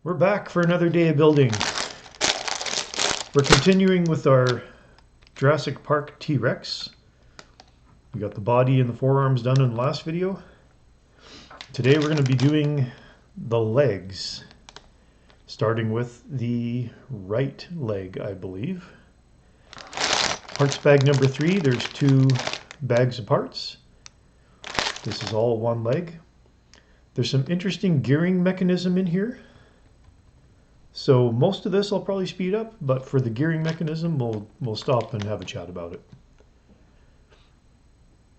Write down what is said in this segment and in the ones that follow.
We're back for another day of building. We're continuing with our Jurassic Park T-Rex. We got the body and the forearms done in the last video. Today we're going to be doing the legs, starting with the right leg, I believe. Parts bag number 3, there's 2 bags of parts. This is all one leg. There's some interesting gearing mechanism in here. So most of this I'll probably speed up, but for the gearing mechanism, we'll stop and have a chat about it.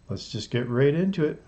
Let's just get right into it.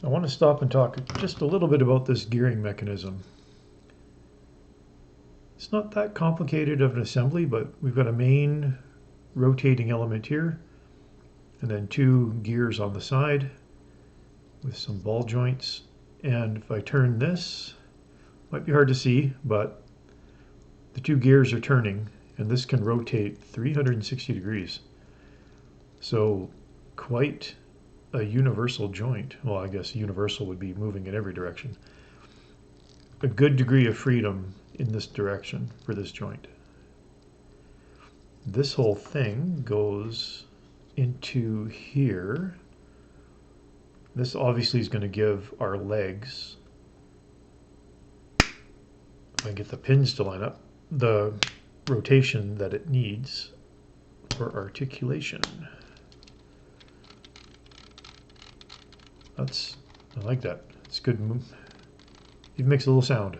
I want to stop and talk just a little bit about this gearing mechanism. It's not that complicated of an assembly, but we've got a main rotating element here, and then 2 gears on the side with some ball joints. And if I turn this, might be hard to see, but the 2 gears are turning, and this can rotate 360 degrees. So quite a universal joint. Well, I guess universal would be moving in every direction. A good degree of freedom in this direction for this joint. This whole thing goes into here. This obviously is going to give our legs, if I get the pins to line up, the rotation that it needs for articulation. I like that. It's good. It makes a little sound.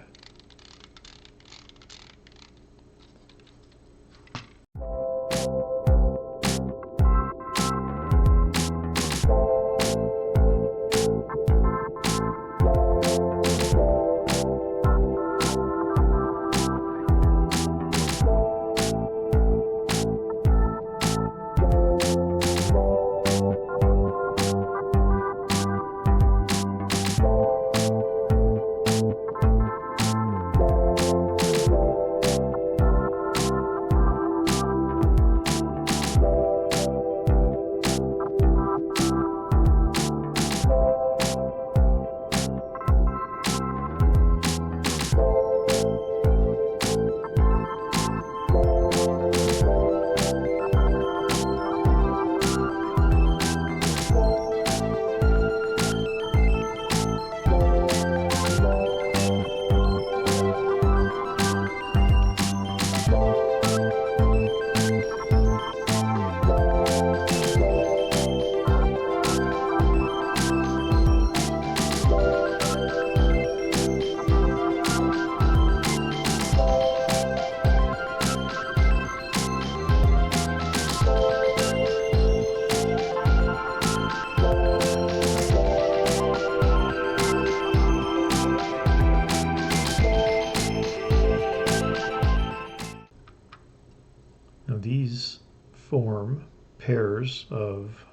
Now these form pairs of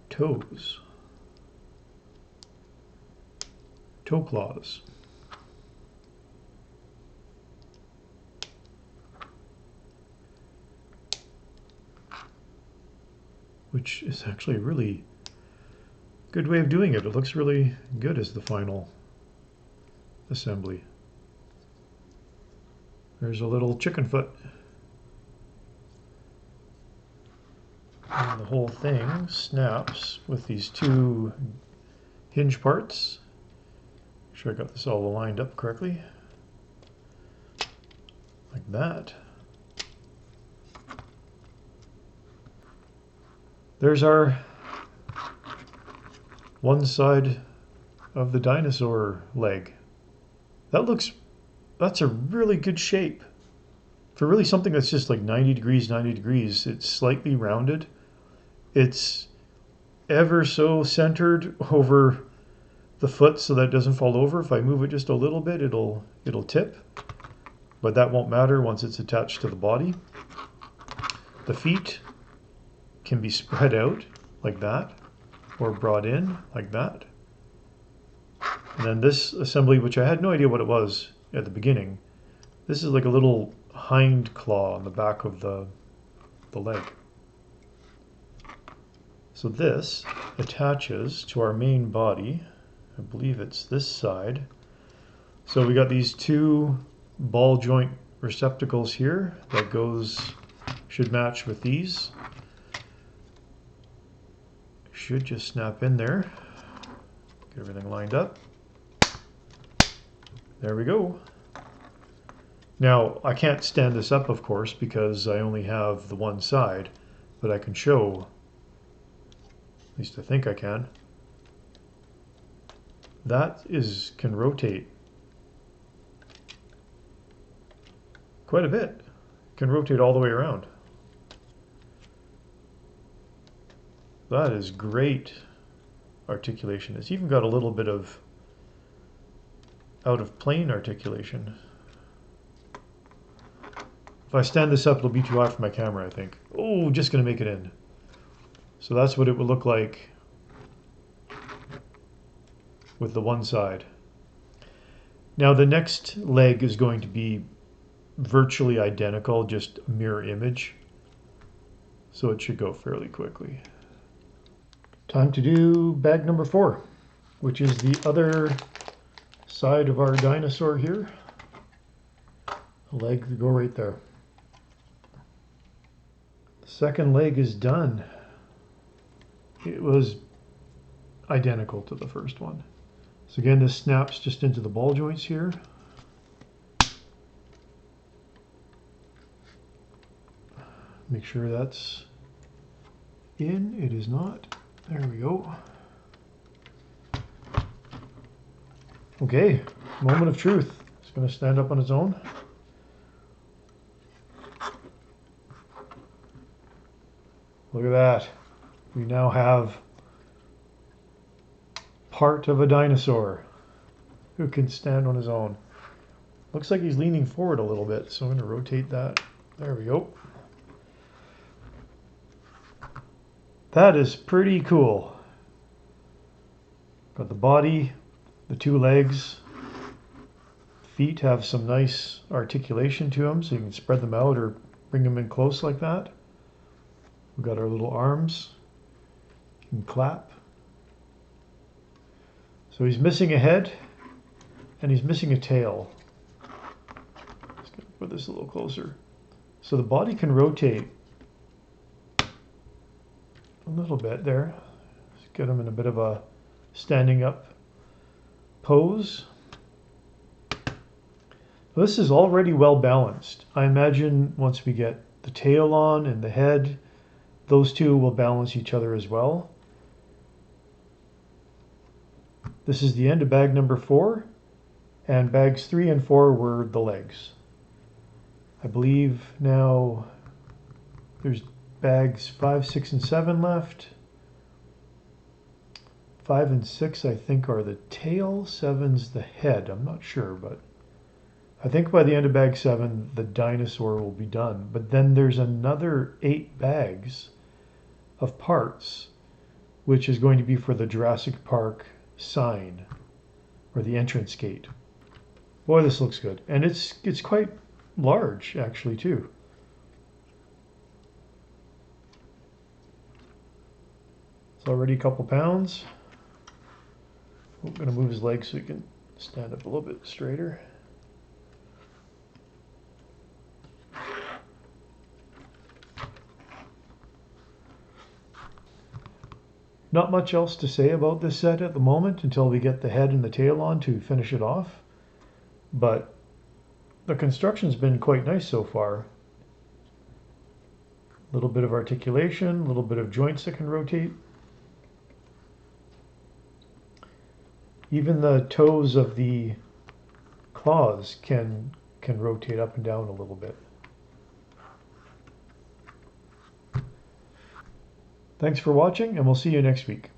toes, toe claws. Which is actually a really good way of doing it. It looks really good as the final assembly. There's a little chicken foot. And the whole thing snaps with these two hinge parts. Make sure I got this all lined up correctly. Like that. There's our one side of the dinosaur leg. That's a really good shape. For really something that's just like 90 degrees, it's slightly rounded. It's ever so centered over the foot so that it doesn't fall over. If I move it just a little bit, it'll tip, but that won't matter once it's attached to the body. The feet can be spread out like that, or brought in like that. And then this assembly, which I had no idea what it was at the beginning, this is like a little hind claw on the back of the leg. So this attaches to our main body. I believe it's this side. So we got these two ball joint receptacles here that should match with these. Should just snap in there. Get everything lined up. There we go. Now, I can't stand this up, of course, because I only have the one side, but I can show, at least I think I can. That can rotate quite a bit. It can rotate all the way around. That is great articulation. It's even got a little bit of out of plane articulation. If I stand this up, it'll be too high for my camera, I think. Oh, just gonna make it in. So that's what it would look like with the one side. Now the next leg is going to be virtually identical, just a mirror image. So it should go fairly quickly. Time to do bag number 4, which is the other side of our dinosaur here. A leg to go right there. The second leg is done. It was identical to the first one. So again, this snaps just into the ball joints here. Make sure that's in. It is not. There we go. Okay, moment of truth. It's going to stand up on its own. Look at that. We now have part of a dinosaur who can stand on his own. Looks like he's leaning forward a little bit, so I'm going to rotate that. There we go. That is pretty cool. Got the body, the two legs. Feet have some nice articulation to them, so you can spread them out or bring them in close like that. We've got our little arms. You can clap. So he's missing a head and he's missing a tail. Just gonna put this a little closer. So the body can rotate a little bit there. Just get him in a bit of a standing up pose. This is already well balanced. I imagine once we get the tail on and the head, those two will balance each other as well. This is the end of bag number 4, and bags 3 and 4 were the legs. I believe now there's bags 5, 6, and 7 left. 5 and 6 I think are the tail, 7's the head. I'm not sure, but I think by the end of bag 7 the dinosaur will be done. But then there's another 8 bags of parts, which is going to be for the Jurassic Park sign or the entrance gate. Boy, this looks good, and it's quite large actually too. It's already a couple pounds. I'm going to move his legs so he can stand up a little bit straighter. Not much else to say about this set at the moment until we get the head and the tail on to finish it off. But the construction's been quite nice so far. A little bit of articulation, a little bit of joints that can rotate. Even the toes of the claws can rotate up and down a little bit. Thanks for watching, and we'll see you next week.